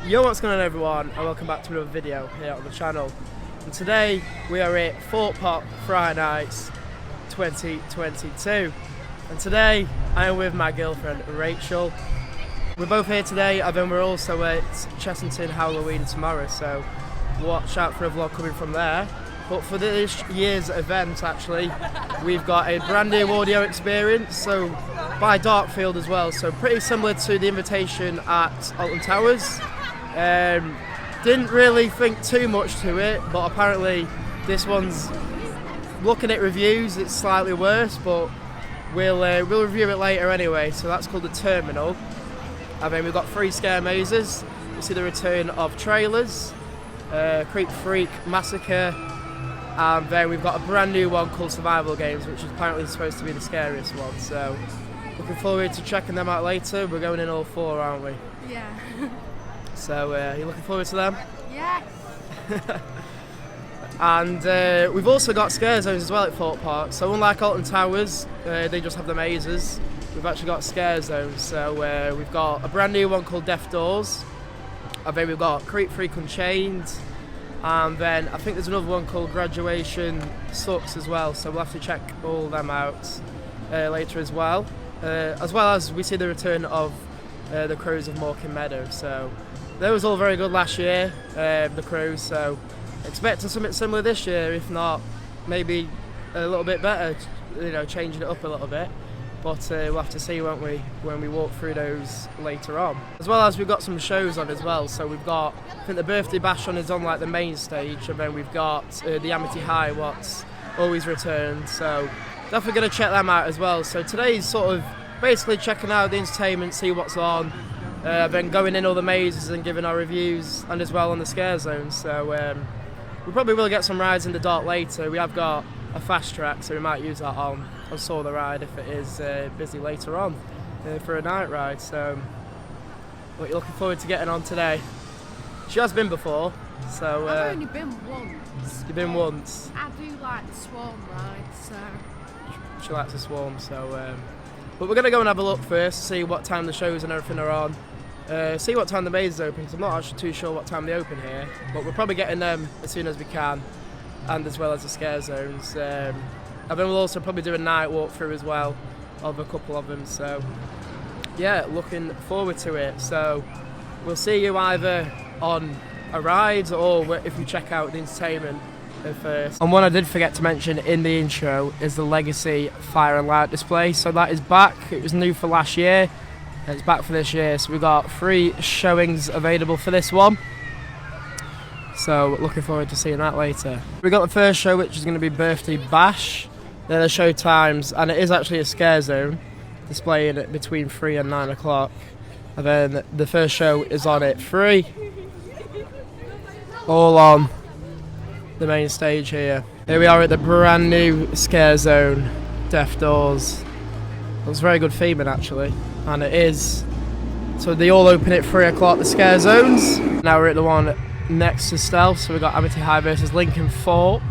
Yo, what's going on everyone, and welcome back to another video here on the channel. And today we are at Thorpe Park Fright Nights 2022. And today I am with my girlfriend Rachel. We're both here today, and then we're also at Chessington Halloween tomorrow, so watch out for a vlog coming from there. But for this year's event actually, we've got a brand new audio experience, so by Darkfield as well, so pretty similar to the invitation at Alton Towers. Didn't really think too much to it, but apparently this one's, looking at reviews, it's slightly worse, but we'll review it later anyway. So that's called the Terminal. And then we've got 3 scare mazes. You see the return of trailers, Freak Massacre, and then we've got a brand new one called Survival Games, which is apparently supposed to be the scariest one. So looking forward to checking them out later. We're going in all 4, aren't we? Yeah. So you looking forward to them? Yes. And we've also got scare zones as well at Thorpe Park. So unlike Alton Towers, they just have the mazes. We've actually got scare zones. So we've got a brand new one called Death Doors. And then we've got Creep Freak Unchained. And then I think there's another one called Graduation Sucks as well. So we'll have to check all them out later as well. As well as we see the return of the Crows of Mawkin Meadow. So they was all very good last year, the Crows, so expecting something similar this year, if not maybe a little bit better, you know, changing it up a little bit. But we'll have to see, won't we, when we walk through those later on. As well as we've got some shows on as well, so we've got, I think the birthday bash on is on like the main stage, and then we've got the Amity High, what's always returned, so definitely going to check them out as well. So today's sort of basically checking out the entertainment, see what's on, then going in all the mazes and giving our reviews, and as well on the scare zones. So we probably will get some rides in the dark later. We have got a fast track, so we might use that on Saw the Ride if it is busy later on for a night ride. So what you're looking forward to getting on today? She has been before, so I've only been once. You've been once. I do like the swarm ride, so she likes the swarm, so but we're going to go and have a look first, see what time the shows and everything are on, see what time the maze is open, because I'm not actually too sure what time they open here, but we're probably getting them as soon as we can, and as well as the scare zones. And then we'll also probably do a night walkthrough as well of a couple of them, so yeah, looking forward to it. So we'll see you either on a ride or if we check out the entertainment first. And one I did forget to mention in the intro is the Legacy Fire and Light display. So that is back. It was new for last year, and it's back for this year. So we've got 3 showings available for this one. So looking forward to seeing that later. We got the first show, which is going to be Birthday Bash. They're the show times, and it is actually a scare zone, displaying it between 3 and 9 o'clock. And then the first show is on at 3, all on the main stage here. Here we are at the brand new scare zone, Death Doors. Looks very good theming actually, and it is. So they all open at 3 o'clock, the scare zones. Now we're at the one next to Stealth, so we've got Amity High versus LycanThorpe.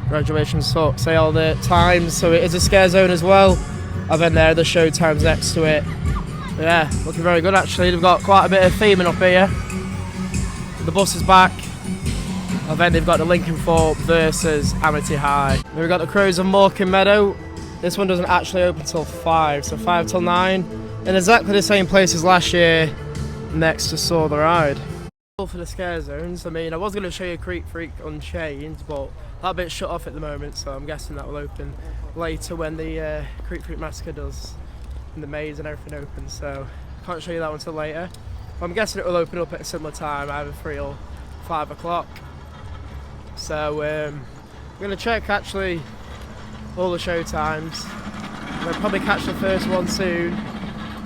Graduation Sucks, say all the times, so it is a scare zone as well. And then there are the show times next to it. Yeah, looking very good actually. They've got quite a bit of theming up here. The bus is back. And then they've got the LycanThorpe versus Amity High. Then we've got the Crows of Mawkin Meadow. This one doesn't actually open till 5, so 5 till 9. In exactly the same place as last year, next to Saw the Ride. For the scare zones, I mean, I was going to show you Creep Freak Unchained, but that bit's shut off at the moment, so I'm guessing that will open later when the Creep Freak Massacre does, and the maze and everything opens, so can't show you that one until later. But I'm guessing it will open up at a similar time, either 3 or 5 o'clock. So we're going to check actually all the show times. We'll probably catch the first one soon,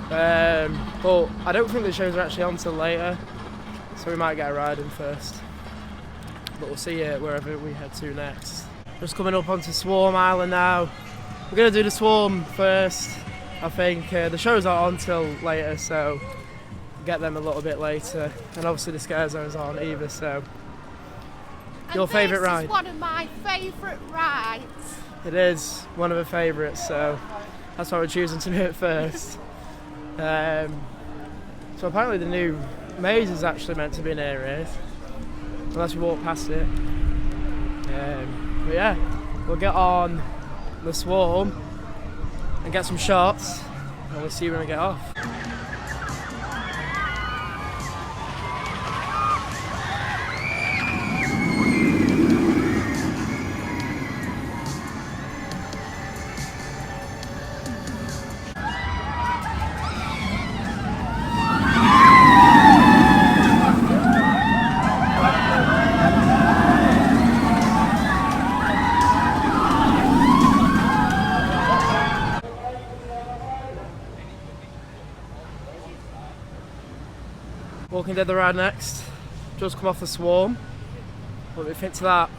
but I don't think the shows are actually on till later, so we might get a ride in first. But we'll see it wherever we head to next. Just coming up onto Swarm Island now. We're going to do the Swarm first. I think the shows aren't on till later, so get them a little bit later. And obviously the scare zones aren't either, so. Your favourite ride? This is one of my favourite rides. It is one of her favourites, so that's why we're choosing to do it first. So apparently the new maze is actually meant to be near here, unless we walk past it. But yeah, we'll get on the swarm and get some shots, and we'll see you when we get off. Walking Dead the ride next. Just come off the swarm. What do you think to that?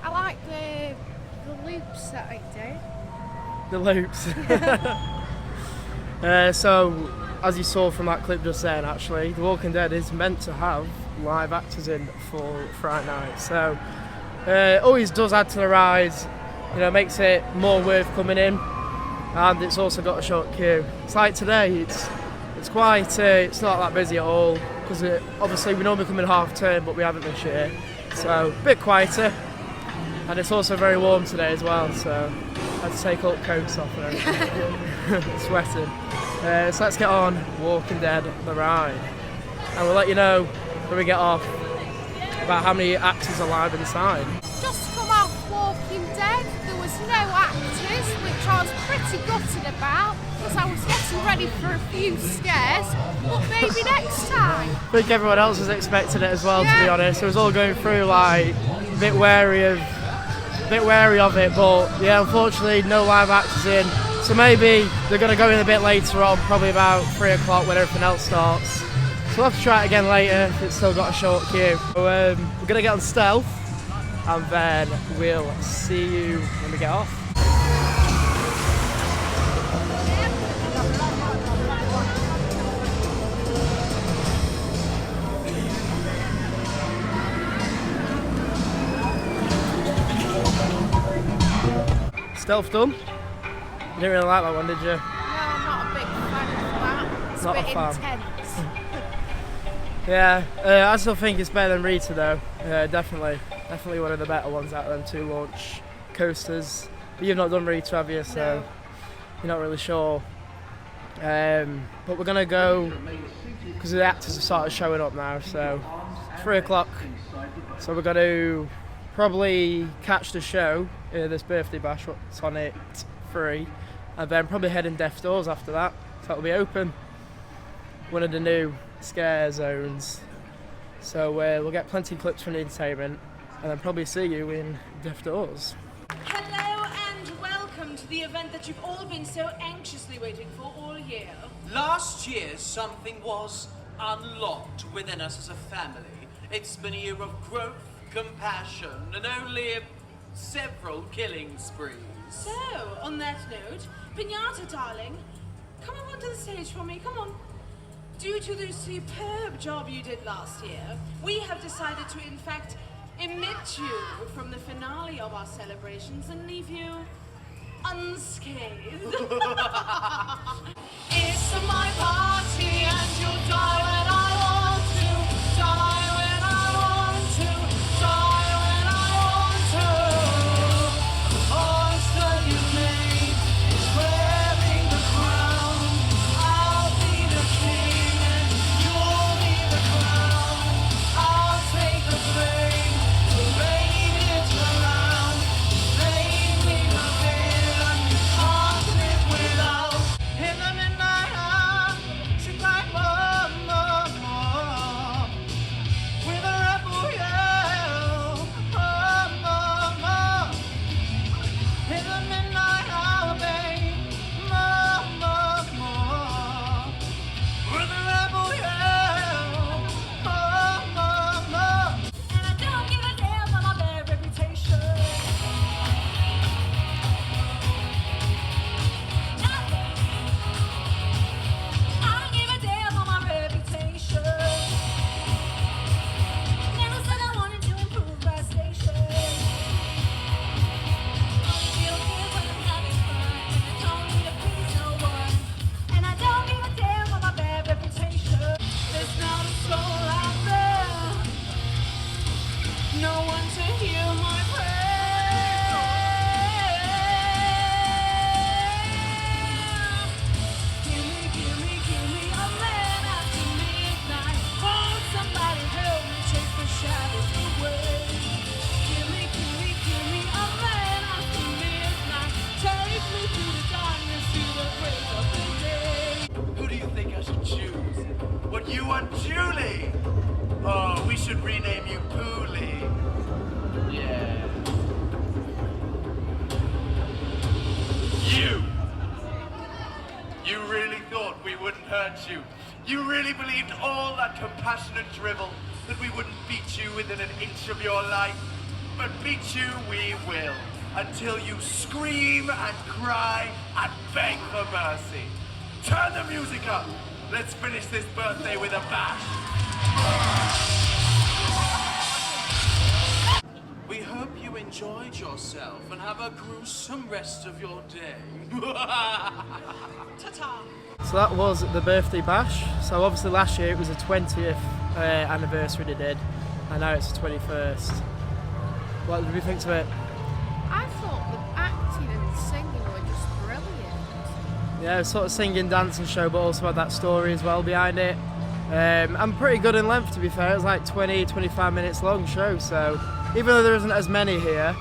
I like the loops that I do. The loops. So, as you saw from that clip just then, actually, The Walking Dead is meant to have live actors in for Fright Nights. So, always does add to the ride. You know, makes it more worth coming in, and it's also got a short queue. It's like today. It's quite, it's not that busy at all, because obviously we normally come in half term, but we haven't this year. So, a bit quieter, and it's also very warm today as well, so I had to take all the coats off and everything. Sweating. So let's get on Walking Dead the ride, and we'll let you know when we get off about how many actors are live inside. Just come off Walking Dead, there was no actors, which I was pretty gutted about, because I was getting ready for a few scares, but maybe next time. I think everyone else was expecting it as well, to be honest. It was all going through like a bit wary of it, but yeah, unfortunately no live actors in. So maybe they're going to go in a bit later on, probably about 3 o'clock when everything else starts. So we'll have to try it again later if it's still got a short queue. So, we're going to get on stealth, and then we'll see you when we get off. Stealth done? You didn't really like that one, did you? No, I'm not a big fan of that. It's Not a a bit fan. intense. Yeah, I still think it's better than Rita though. Definitely one of the better ones out of them two launch coasters. But you've not done Rita, have you? So No. you're not really sure. But we're gonna go because the actors have started showing up now. So 3 o'clock. So we're gonna probably catch the show, this birthday bash, what's on it, 3, and then probably head in Death Doors after that. So that'll be open. One of the new scare zones. So we'll get plenty of clips from the entertainment, and then probably see you in Death Doors. Hello and welcome to the event that you've all been so anxiously waiting for all year. Last year, something was unlocked within us as a family. It's been a year of growth, compassion, and only several killing sprees. So, on that note, Pinata, darling, come on onto the stage for me, come on. Due to the superb job you did last year, we have decided to, in fact, emit you from the finale of our celebrations and leave you unscathed. It's my party and you'll die when I want to, die when I want to, die when I want to. The monster you made is wearing the crown. I'll be the king and you'll be the crown. I'll take the blame to rain it around. Make me the villain you can't live without. In the midnight hour, she cried, Mama, should rename you Pooley. Yeah. You really thought we wouldn't hurt you. You really believed all that compassionate drivel that we wouldn't beat you within an inch of your life. But beat you we will, until you scream and cry and beg for mercy. Turn the music up. Let's finish this birthday with a bash. We hope you enjoyed yourself and have a gruesome rest of your day. Ta-ta! So that was the birthday bash. So obviously last year it was the 20th anniversary they did, and now it's the 21st. What did we think to it? I thought the acting and singing were just brilliant. Yeah, sort of singing, dancing show, but also had that story as well behind it. And pretty good in length, to be fair. It was like 20-25 minutes long show, so even though there isn't as many here,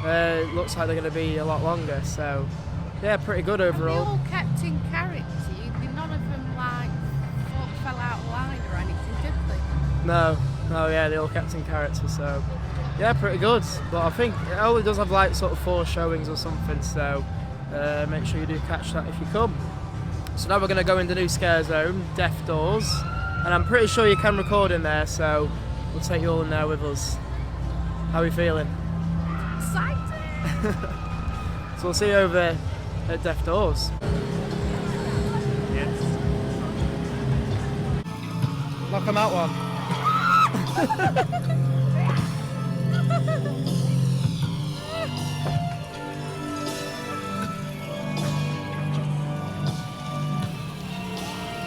it looks like they're going to be a lot longer. So yeah, pretty good overall. And they all kept in character. None of them like fell out of line or anything, did they? No, yeah, they all kept in character, so yeah, pretty good. But I think it only does have like sort of 4 showings or something, so make sure you do catch that if you come. So now we're going to go in the new scare zone, Death Doors, and I'm pretty sure you can record in there, so we'll take you all in there with us. How are you feeling? Excited! So we'll see you over at Death Doors. Yes. Knock 'em out one.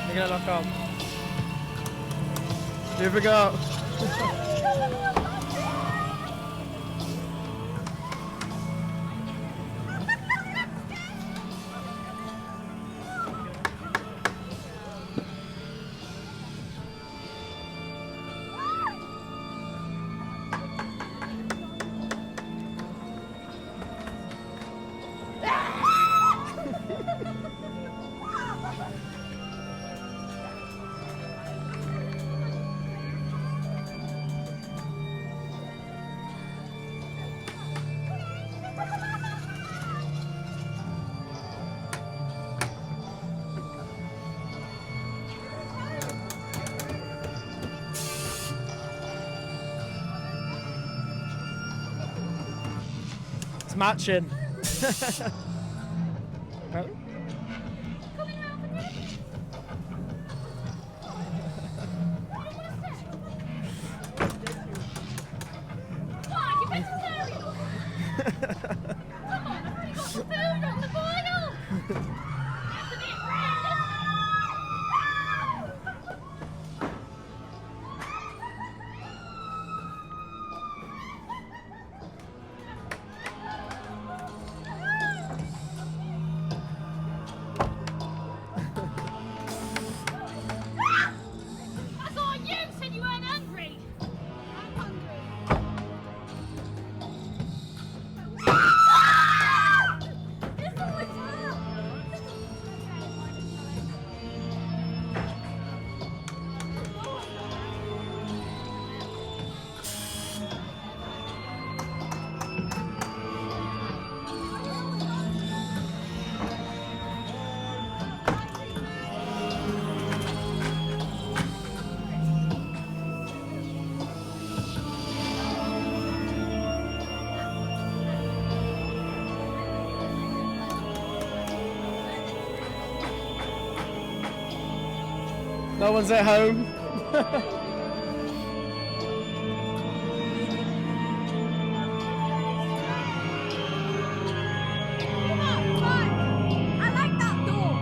You're gonna knock on. Here we go. It's matching. Oh. No one's at home. I like that door.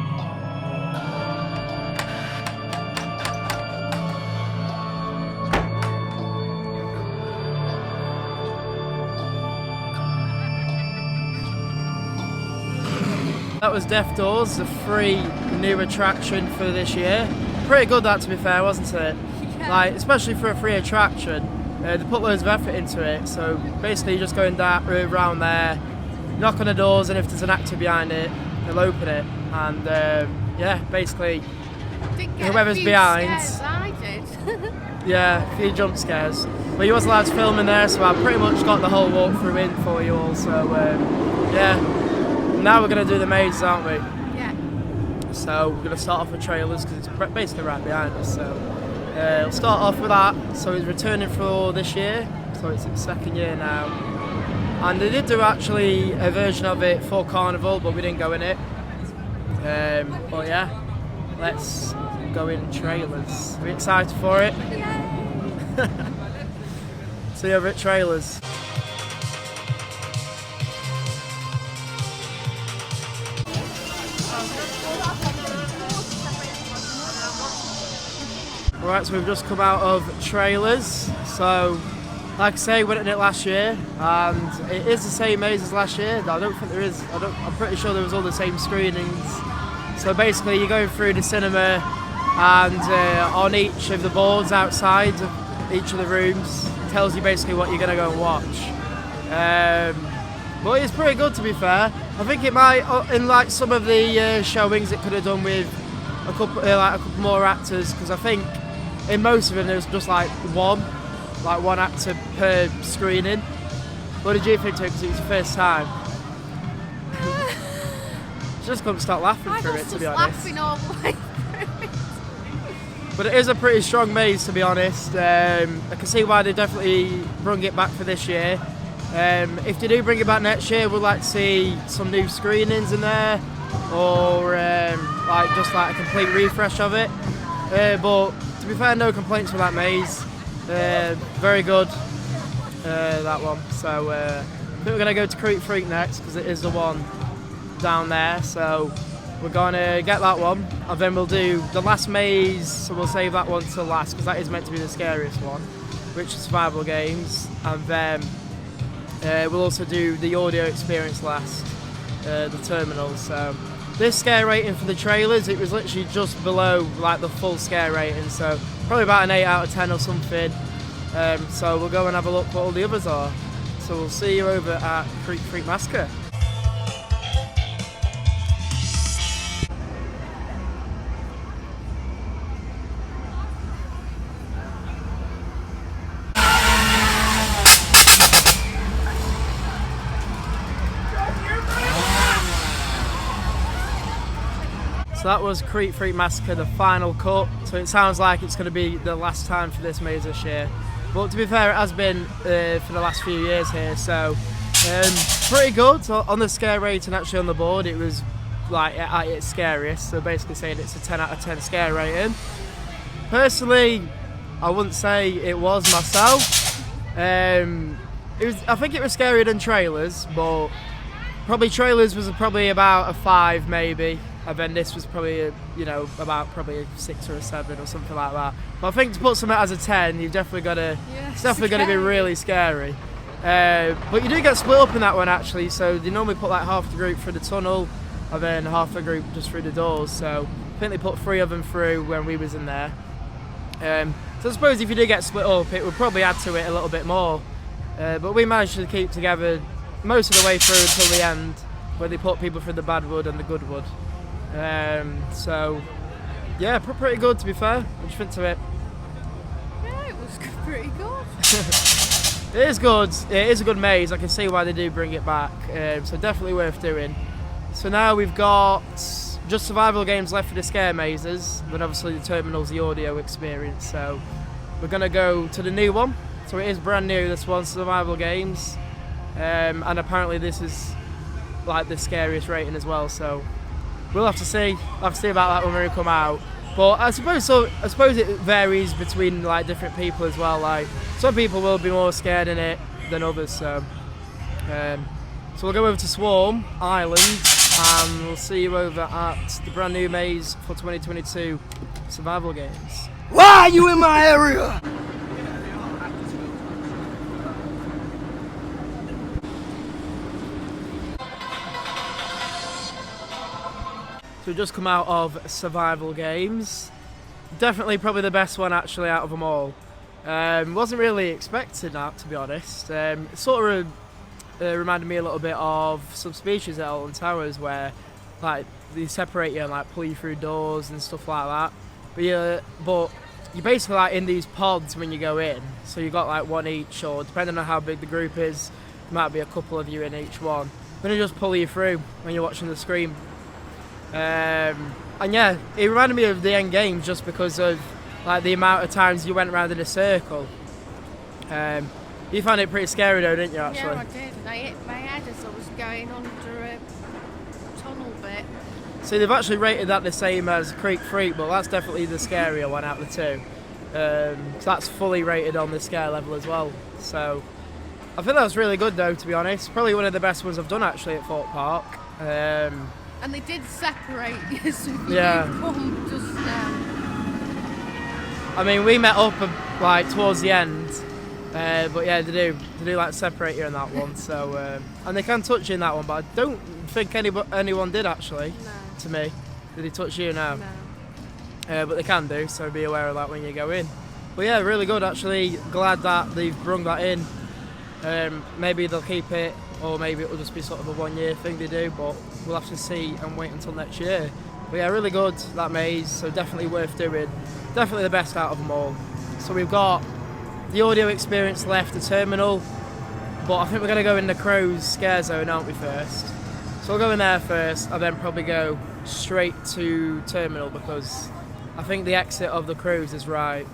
That was Death Doors, a free new attraction for this year. Pretty good that, to be fair, wasn't it? Yeah. Like, especially for a free attraction, they put loads of effort into it. So basically, you're just going around there, knock on the doors, and if there's an actor behind it, they'll open it. And yeah, basically, Didn't get whoever's a few behind. scares, I did. Yeah, a few jump scares. But you was allowed to film in there, so I pretty much got the whole walkthrough in for you all. So yeah, now we're gonna do the maze, aren't we? Yeah. So we're gonna start off with trailers because it's basically right behind us. So we'll start off with that. So he's returning for this year, so it's its second year now. And they did do actually a version of it for Carnival, but we didn't go in it. But yeah, let's go in trailers. Are we excited for it? See you over at trailers. Alright, so we've just come out of trailers. So, like I say, we went in it last year, and it is the same maze as last year. I don't think there is. I'm pretty sure there was all the same screenings. So basically, you're going through the cinema, and on each of the boards outside of each of the rooms, it tells you basically what you're going to go and watch. But it's pretty good, to be fair. I think it might, in like some of the showings, it could have done with a couple more actors, because I think in most of them there's just like one actor per screening. What did you think to it, because it was your first time? Just couldn't stop laughing through it, to be honest. Laughing all the way through it. But it is a pretty strong maze, to be honest. I can see why they definitely brought it back for this year. If they do bring it back next year, we'd like to see some new screenings in there, or just like a complete refresh of it. But to be fair, no complaints with that maze. Very good, that one. So I think we're going to go to Freak next, because it is the one down there. So we're going to get that one, and then we'll do the last maze, so we'll save that one till last, because that is meant to be the scariest one, which is survival games. And then we'll also do the audio experience last, the terminals. So this scare rating for the trailers, it was literally just below like the full scare rating, so probably about an 8 out of 10 or something. So we'll go and have a look what all the others are. So we'll see you over at Freak Massacre. So that was Freak Massacre, the final cut. So it sounds like it's going to be the last time for this maze this year. But to be fair, it has been for the last few years here. So pretty good. So on the scare rating, actually on the board, it was like at its scariest. So basically saying it's a 10 out of 10 scare rating. Personally, I wouldn't say it was myself. I think it was scarier than trailers, but probably trailers was probably about a 5 maybe. And then this was probably about a 6 or a 7 or something like that. But I think to put something as a 10, you've definitely got to. Yeah, it's definitely going to be really scary. But you do get split up in that one actually. So they normally put like half the group through the tunnel, and then half the group just through the doors. So I think they put 3 of them through when we was in there. So I suppose if you do get split up, it would probably add to it a little bit more. But we managed to keep together most of the way through until the end, where they put people through the bad wood and the good wood. So yeah, pretty good, to be fair. What do you think to it? Yeah, it was pretty good. It is good. It is a good maze. I can see why they do bring it back. So definitely worth doing. So now we've got just survival games left for the scare mazes, but obviously the terminal's the audio experience. So we're gonna go to the new one. So it is brand new, this one, survival games, and apparently this is like the scariest rating as well. So we'll have to see. I'll have to see about that when we come out. But I suppose it varies between like different people as well. Like some people will be more scared in it than others. So we'll go over to Swarm Island, and we'll see you over at the brand new maze for 2022 survival games. Why are you in my area? So we've just come out of survival games. Definitely probably the best one actually out of them all. Wasn't really expecting that, to be honest. It sort of reminded me a little bit of Subspecies at Alton Towers, where like they separate you and like pull you through doors and stuff like that. But you're basically like in these pods when you go in. So you've got like one each, or depending on how big the group is, there might be a couple of you in each one. Then they just pull you through when you're watching the screen. And yeah, it reminded me of the end games just because of like the amount of times you went around in a circle. You found it pretty scary though, didn't you, actually? Yeah, I did. I hit my head as I was going under a tunnel bit. See, they've actually rated that the same as Creek Freak, but that's definitely the scarier one out of the two. So that's fully rated on the scare level as well. So I think that was really good though, to be honest. Probably one of the best ones I've done actually at Thorpe Park. And they did separate you, so you Yeah. come just now. I mean, we met up like towards the end, but yeah, they do like separate you in that one. So and they can touch you in that one, but I don't think anyone did actually. No. To me, did they touch you? No. No. But they can do, so be aware of that when you go in. But yeah, really good actually. Glad that they've brung that in. Maybe they'll keep it, or maybe it'll just be sort of a 1 year thing they do, but we'll have to see and wait until next year. But yeah, really good, that maze, so definitely worth doing. Definitely the best out of them all. So we've got the audio experience left, the terminal, but I think we're going to go in the Crows scare zone, aren't we, first? So we'll go in there first, and then probably go straight to terminal, because I think the exit of the Crows is right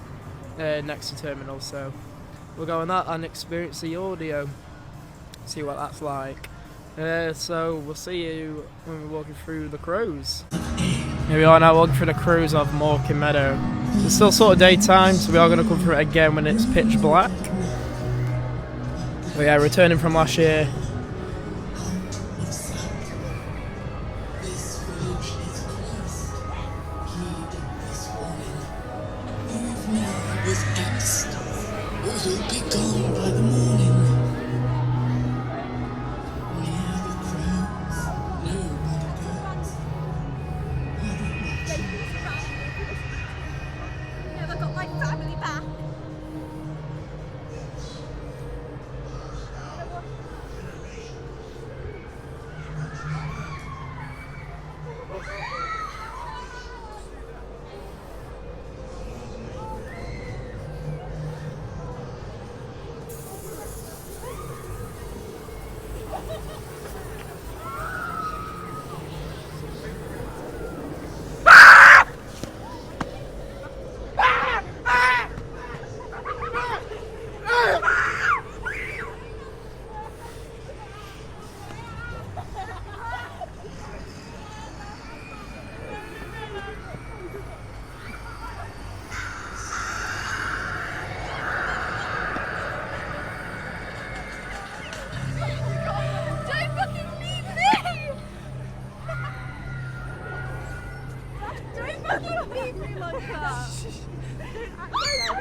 next to terminal, so we'll go on that and experience the audio, see what that's like. So we'll see you when we're walking through the Crows. Here we are now walking through the Crows of Mawkin Meadow. It's still sort of daytime, so we are going to come through it again when it's pitch black. But yeah, returning from last year. Never got my family back.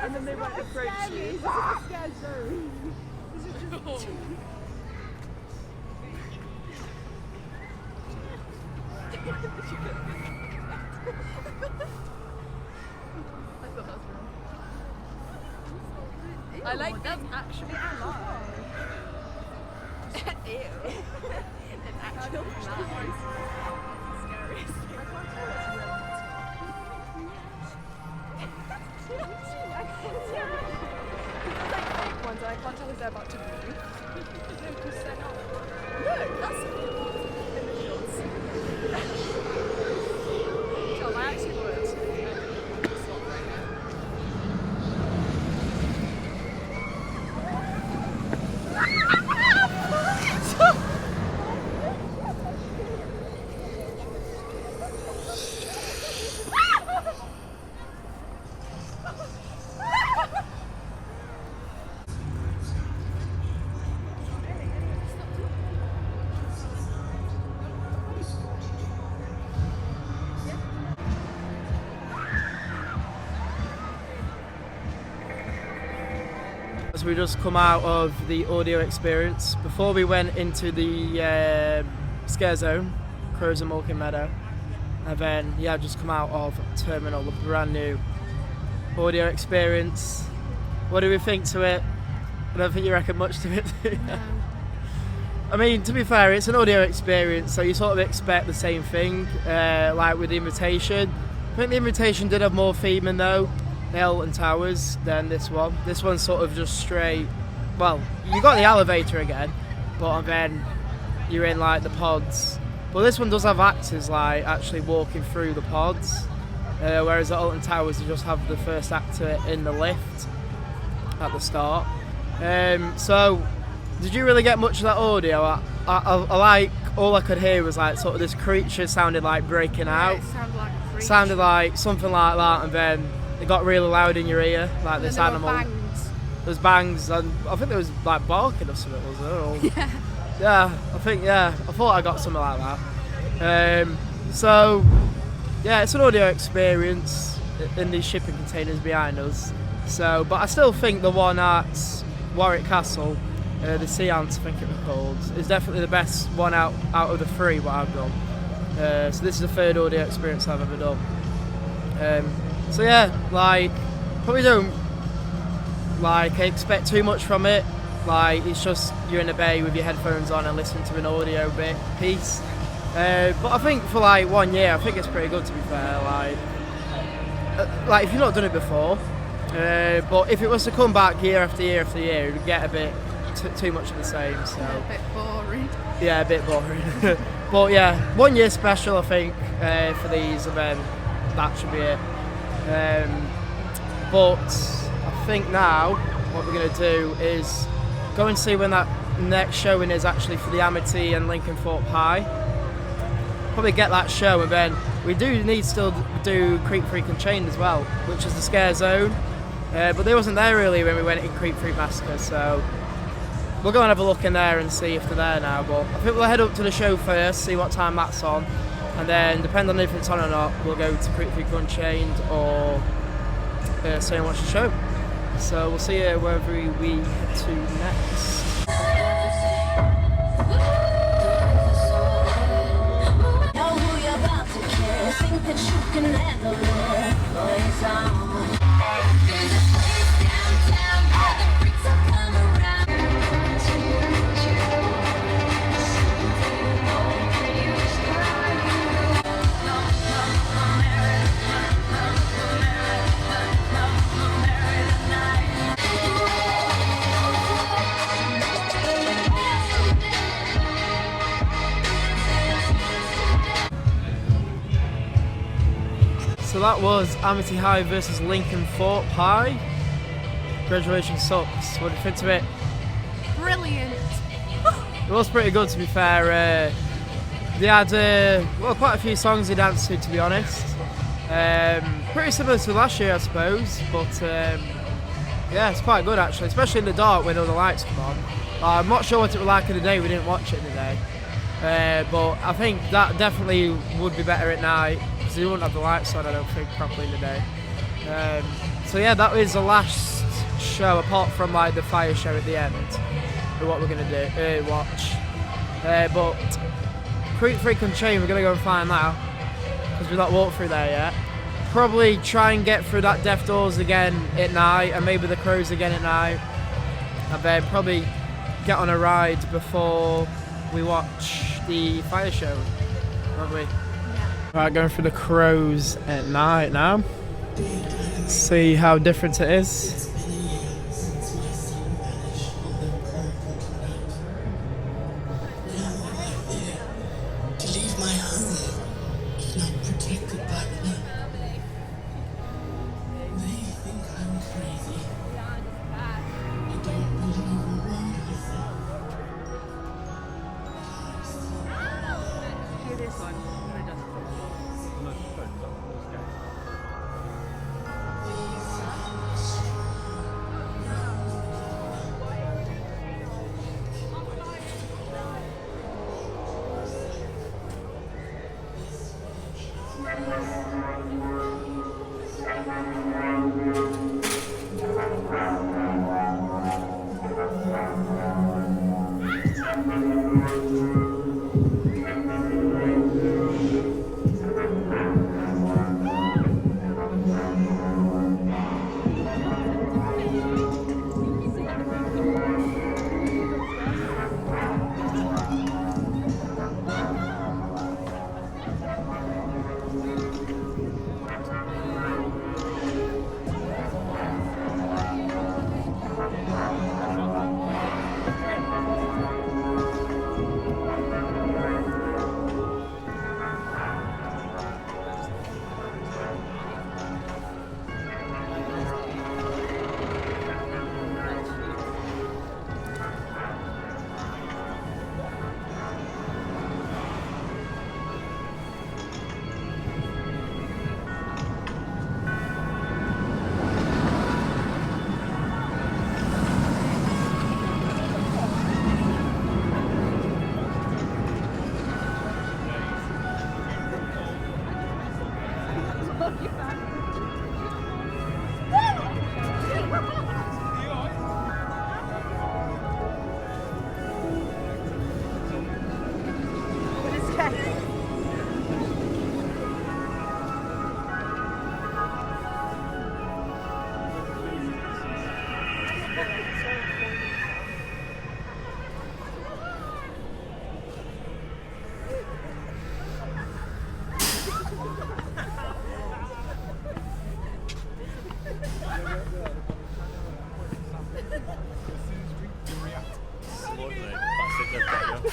And then they won't approach you. This is a scare zone. This is just... I like that's actually alive. Ew. It's actually alive. Scary. I can't tell if they're about to move. Because they're not. No, that's initials. John, I actually would. Stop right now. So we just come out of the audio experience before we went into the scare zone, Crows of Mawkin Meadow, and then yeah, just come out of terminal, the brand new audio experience. What do we think to it? I don't think you reckon much to it. No. I mean, to be fair, it's an audio experience, so you sort of expect the same thing, like with the Invitation. I think the Invitation did have more theming though. the Alton Towers than this one. This one's sort of just straight. Well, you got the elevator again, but then you're in like the pods. But this one does have actors like actually walking through the pods, whereas at Alton Towers you just have the first actor in the lift at the start. So, did you really get much of that audio? I like, all I could hear was like sort of this creature sounded like breaking out. It sounded like a creature. Sounded like something like that, and then it got really loud in your ear, like And this then there animal. were bangs. There's bangs, and I think there was like barking or something, was there? Or, Yeah. yeah, I thought I got something like that. So, yeah, it's an audio experience in these shipping containers behind us. So, but I still think the one at Warwick Castle, the Sea Ants, I think it was called, is definitely the best one out of the three what I've done. So this is the third audio experience I've ever done. So yeah, like, probably don't like expect too much from it. Like, it's just you're in a bay with your headphones on and listening to an audio piece. But I think for like 1 year, I think it's pretty good, to be fair. Like if you've not done it before, but if it was to come back year after year after year, it would get a bit too much of the same. So A bit boring. yeah, a bit boring. But yeah, 1 year special, I think, for these, and then that should be it. But I think now what we're going to do is go and see when that next showing is actually for the Amity and LycanThorpe High. Probably get that show, and then we do need still do Creep Freak and Chained as well, which is the scare zone. But they wasn't there earlier when we went in Freak Massacre, so we'll go and have a look in there and see if they're there now. But I think we'll head up to the show first, see what time that's on, and then depending on if it's on or not, we'll go to Creep Freak Unchained or stay and watch the show. So we'll see you wherever we head to next. Know who you're about to kiss, think that you can handle it. Boys on. There's a place downtown where the freaks will come around. So that was Amity High versus LycanThorpe High. Graduation sucks. What do you think of it? Brilliant. It was pretty good, to be fair. They had quite a few songs they danced to be honest. Pretty similar to last year, I suppose, but yeah, it's quite good actually, especially in the dark when all the lights come on. I'm not sure what it was like in the day, we didn't watch it in the day. But I think that definitely would be better at night, because you wouldn't have the lights on, I don't think, properly in the day. So yeah, that was the last show, apart from like the fire show at the end, of what we're going to do, watch. But Creep Freak and Chain, we're going to go and find that, because we've not walked through there yet. Probably try and get through that Death Doors again at night, and maybe the Crows again at night, and then probably get on a ride before we watch the fire show, won't we? Yeah. Right, going through the Crows at night now. See how different it is. To leave my home, if not protected by them. They think I'm crazy. I don't believe a word I say. I'd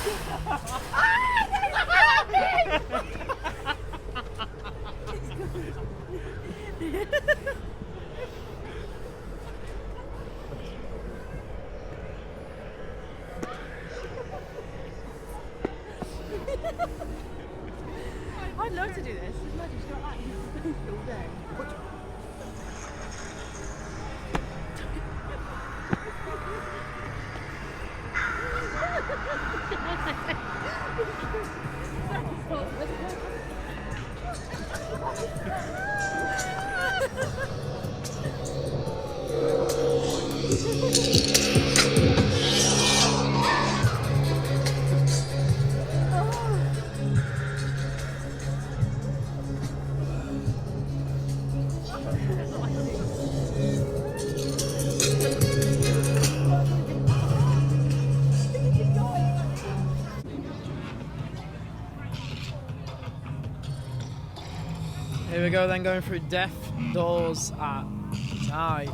love to do this. Imagine she's got that all day. Here we go then, going through Death Doors at Night.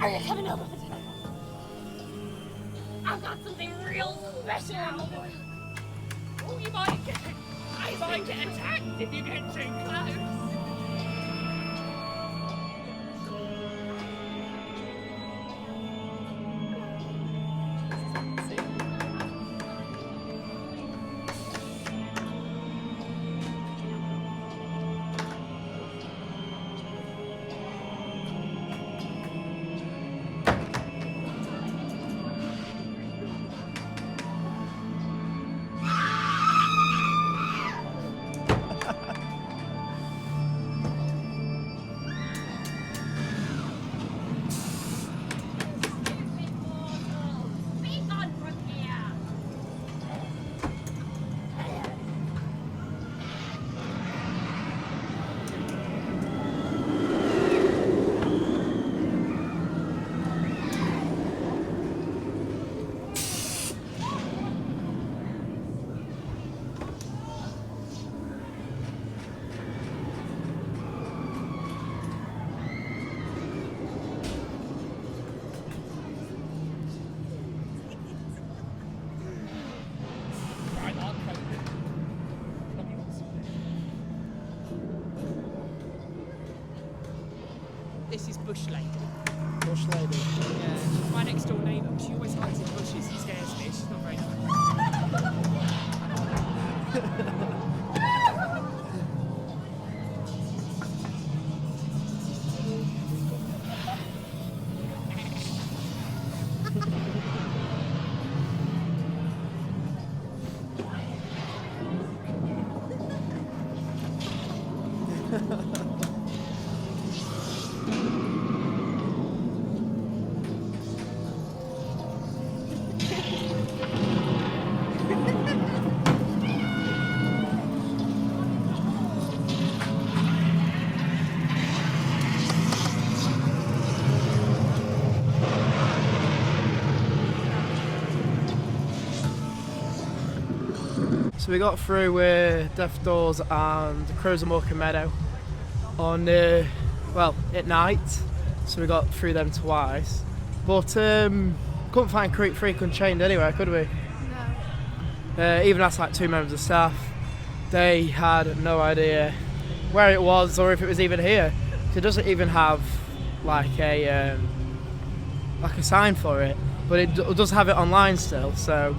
Are you coming over for dinner? I've got something real special. Oh, you might get attacked if you get too close. This is Bush Lady. Bush Lady. Yeah, she's my next door neighbour. She always hides in bushes and scares me. She's not very nice. So we got through with Death Doors and Crows Of Mawkin Meadow on, well, at night. So we got through them twice. But couldn't find Freak Unchained anywhere, could we? No. Even asked like 2 members of staff. They had no idea where it was or if it was even here. It doesn't even have like a sign for it, but it does have it online still. So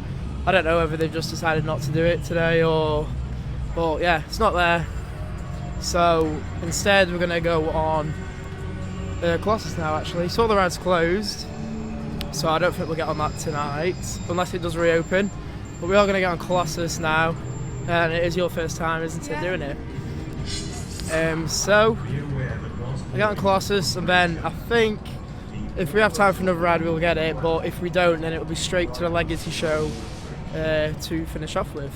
I don't know whether they've just decided not to do it today or, but yeah, it's not there. So instead we're gonna go on Colossus now, actually. Saw the ride's closed, so I don't think we'll get on that tonight, unless it does reopen. But we are going to get on Colossus now, and it is your first time, isn't it, doing it? So, I get on Colossus, and then I think if we have time for another ride, we'll get it, but if we don't, then it'll be straight to the Legacy show to finish off with.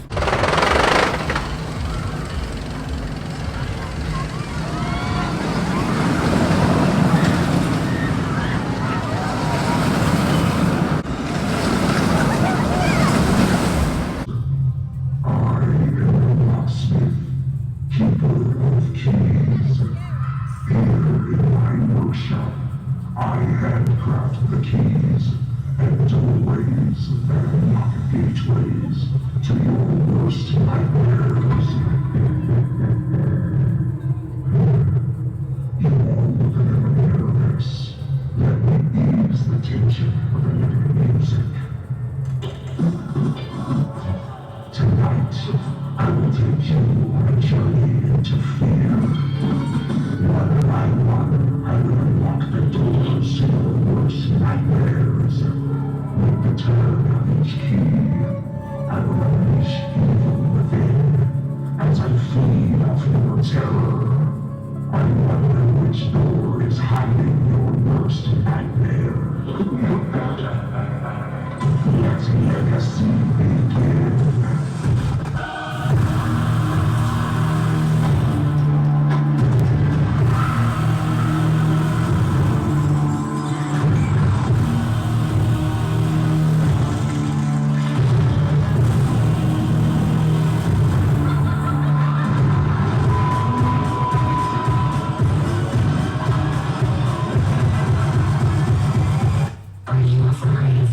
Are you afraid?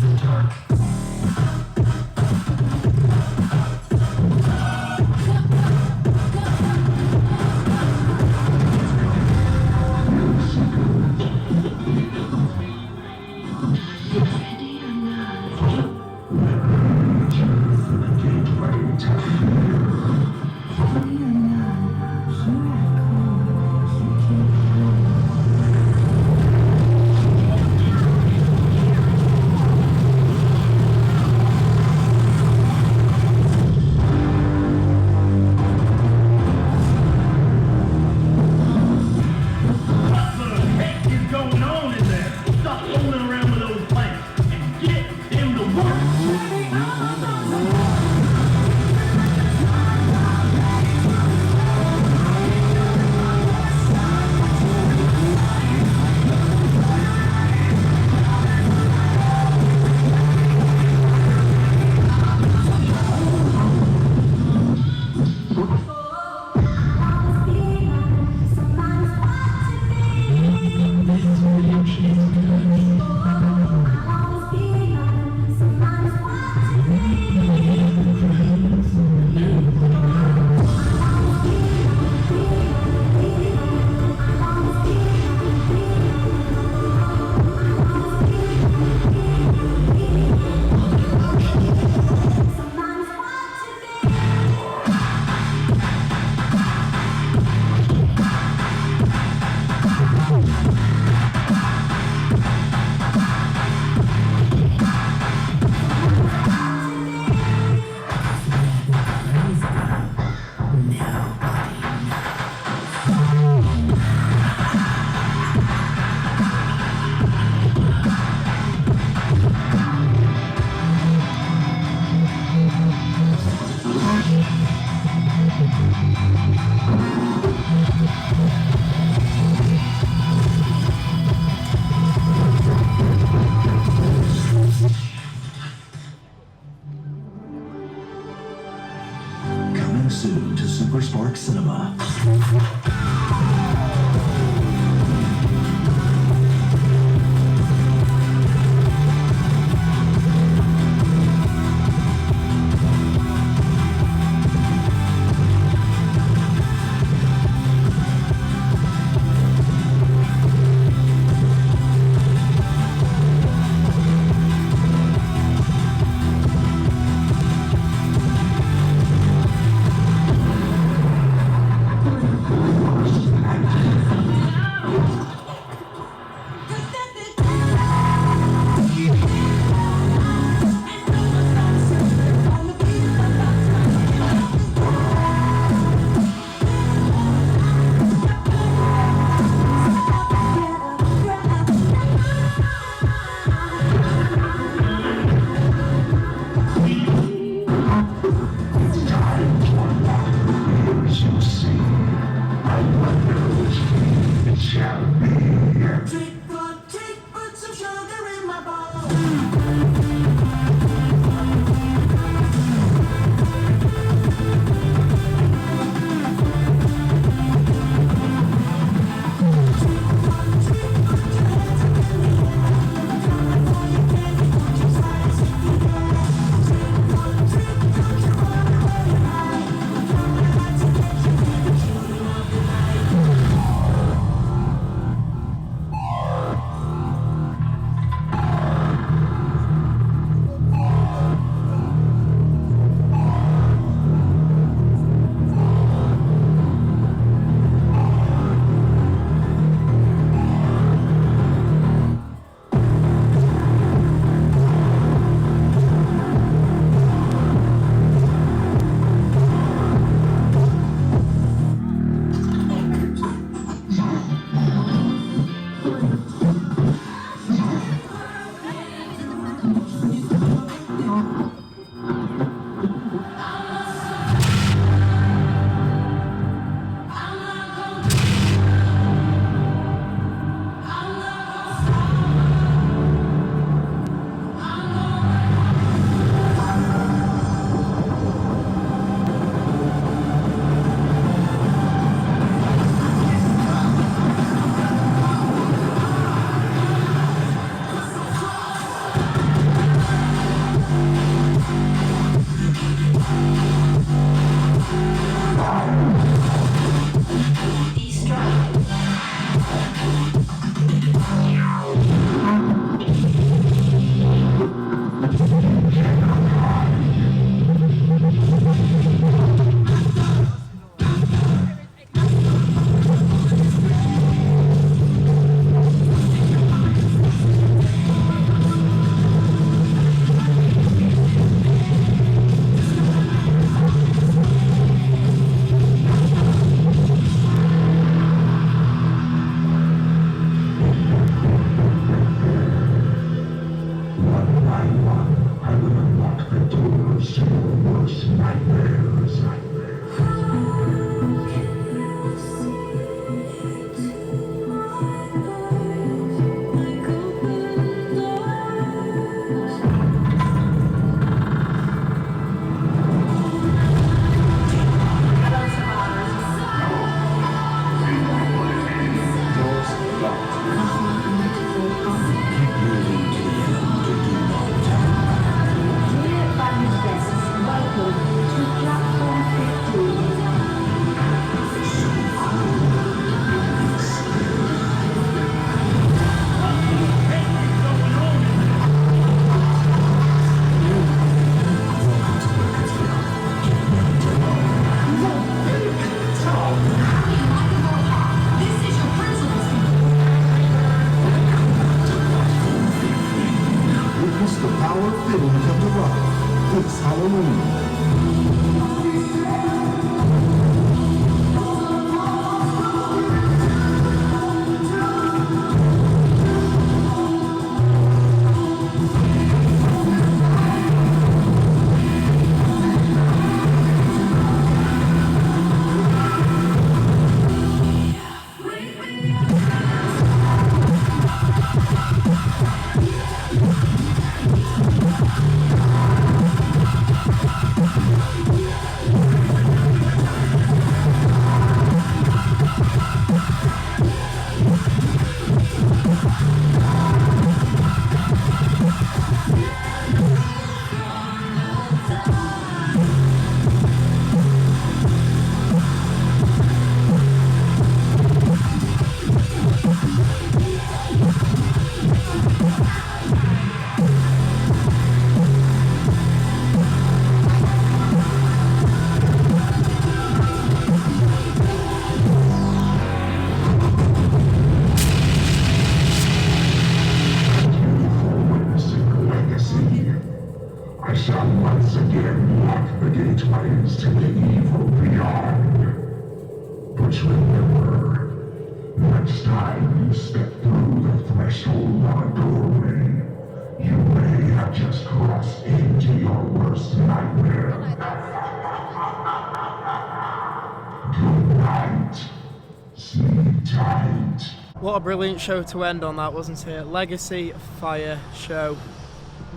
What a brilliant show to end on that, wasn't it? Legacy Fire show.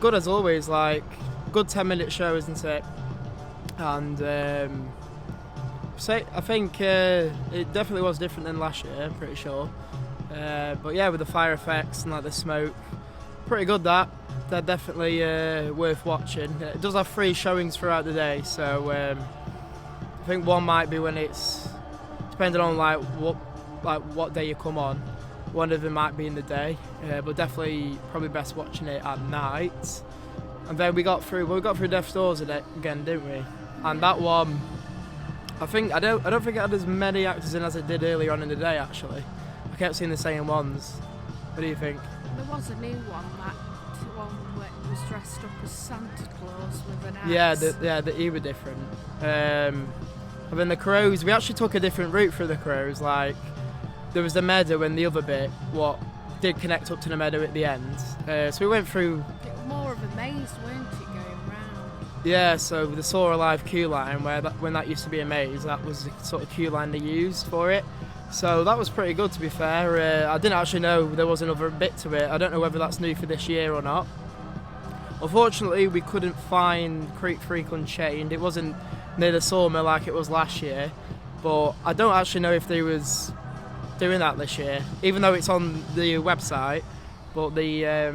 Good as always, like, good 10-minute show, isn't it? And I think it definitely was different than last year, I'm pretty sure. But yeah, with the fire effects and like the smoke, pretty good that. They're definitely worth watching. It does have 3 showings throughout the day, so I think one might be when it's, depending on like what day you come on, one of them might be in the day, but definitely probably best watching it at night. And then we got through Death's Doors again, didn't we? And that one, I don't think it had as many actors in as it did earlier on in the day. Actually, I kept seeing the same ones. What do you think? There was a new one, that one where it was dressed up as Santa Claus with an axe. Yeah, they were different. And then the Crows, we actually took a different route through the Crows. Like, there was the meadow and the other bit, what did connect up to the meadow at the end. So we went through. It was more of a maze, weren't it, going round? Yeah, so the Saw Alive queue line, when that used to be a maze, that was the sort of queue line they used for it. So that was pretty good, to be fair. I didn't actually know there was another bit to it. I don't know whether that's new for this year or not. Unfortunately, we couldn't find Creep Freak Unchained. It wasn't near the sawmill like it was last year, but I don't actually know if they was doing that this year, even though it's on the website. But I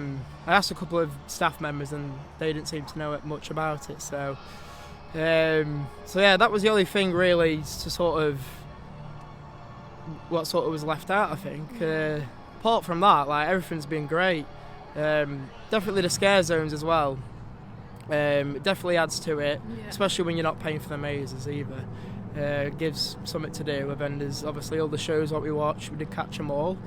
asked a couple of staff members and they didn't seem to know much about it. So yeah, that was the only thing really to sort of what sort of was left out, I think. Apart from that, like, everything's been great. Definitely the scare zones as well. It definitely adds to it, especially when you're not paying for the mazes either. Gives something to do. And then there's obviously all the shows what we watched. We did catch them all.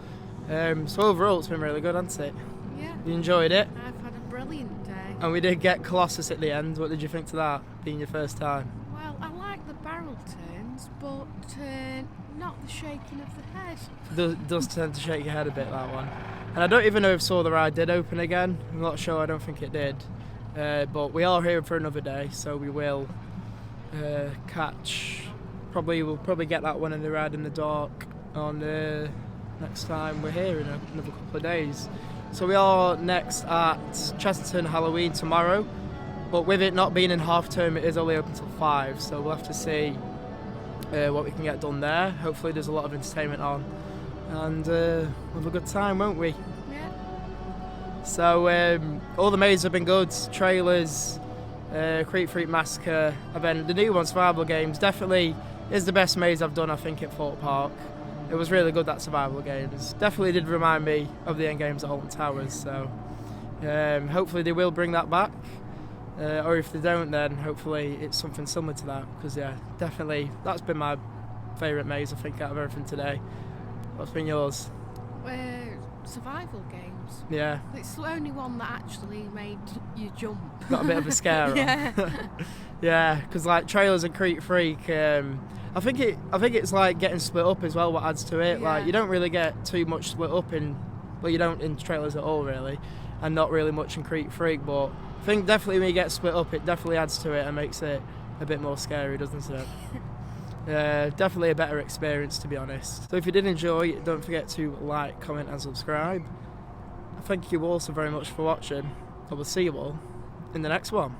So overall, it's been really good, hasn't it? Yeah. You enjoyed it? I've had a brilliant day. And we did get Colossus at the end. What did you think to that, being your first time? Well, I like the barrel turns, but not the shaking of the head. Does tend to shake your head a bit, that one. And I don't even know if Saw the Ride did open again. I'm not sure, I don't think it did. But we are here for another day, so we will we'll probably get that one in the Ride in the Dark on next time we're here in another couple of days. So we are next at Chesterton Halloween tomorrow, but with it not being in half term, it is only open till 5, so we'll have to see what we can get done there. Hopefully there's a lot of entertainment on, and we'll have a good time, won't we? Yeah. So all the mazes have been good, trailers, Freak Massacre, and then the new one, Survival Games, definitely is the best maze I've done, I think, at Thorpe Park. It was really good, that Survival Games. Definitely did remind me of the end games at Alton Towers, so hopefully they will bring that back. Or if they don't, then hopefully it's something similar to that, because yeah, definitely that's been my favourite maze, I think, out of everything today. What's been yours? Survival Games. Yeah. It's the only one that actually made you jump. Got a bit of a scare on. Yeah. Yeah, because like trailers and Creep Freak, I think it's like getting split up as well, what adds to it. Yeah. Like, you don't really get too much split up you don't in trailers at all really, and not really much in Creep Freak, but I think definitely when you get split up, it definitely adds to it and makes it a bit more scary, doesn't it? Definitely a better experience, to be honest. So if you did enjoy, don't forget to like, comment and subscribe. Thank you all so very much for watching. I will see you all in the next one.